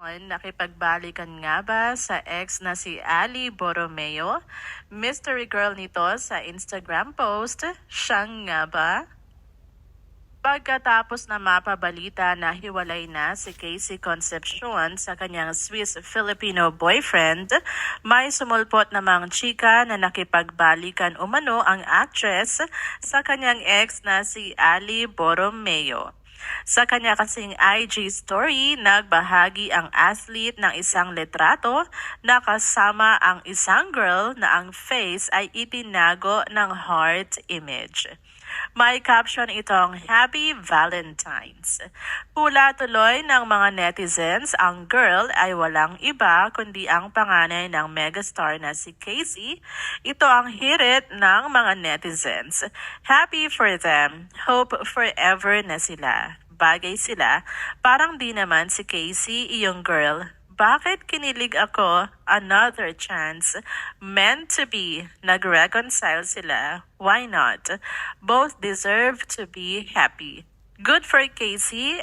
Nakipagbalikan nga ba sa ex na si Ali Borromeo? Mystery girl nito sa Instagram post, siyang nga ba? Pagkatapos na mapabalita na hiwalay na si Casey Concepcion sa kanyang Swiss-Filipino boyfriend, may sumulpot namang chika na nakipagbalikan umano ang actress sa kanyang ex na si Ali Borromeo. Sa kanya kasing IG story, nagbahagi ang athlete ng isang litrato na kasama ang isang girl na ang face ay itinago ng heart image. May caption itong Happy Valentine's. Hula tuloy ng mga netizens, ang girl ay walang iba kundi ang panganay ng megastar na si Casey. Ito ang hirit ng mga netizens. Happy for them. Hope forever na sila. Bagay sila, parang di naman si Casey iyong girl. Bakit kinilig ako? Another chance. Meant to be. Nag-reconcile sila. Why not? Both deserve to be happy. Good for Casey.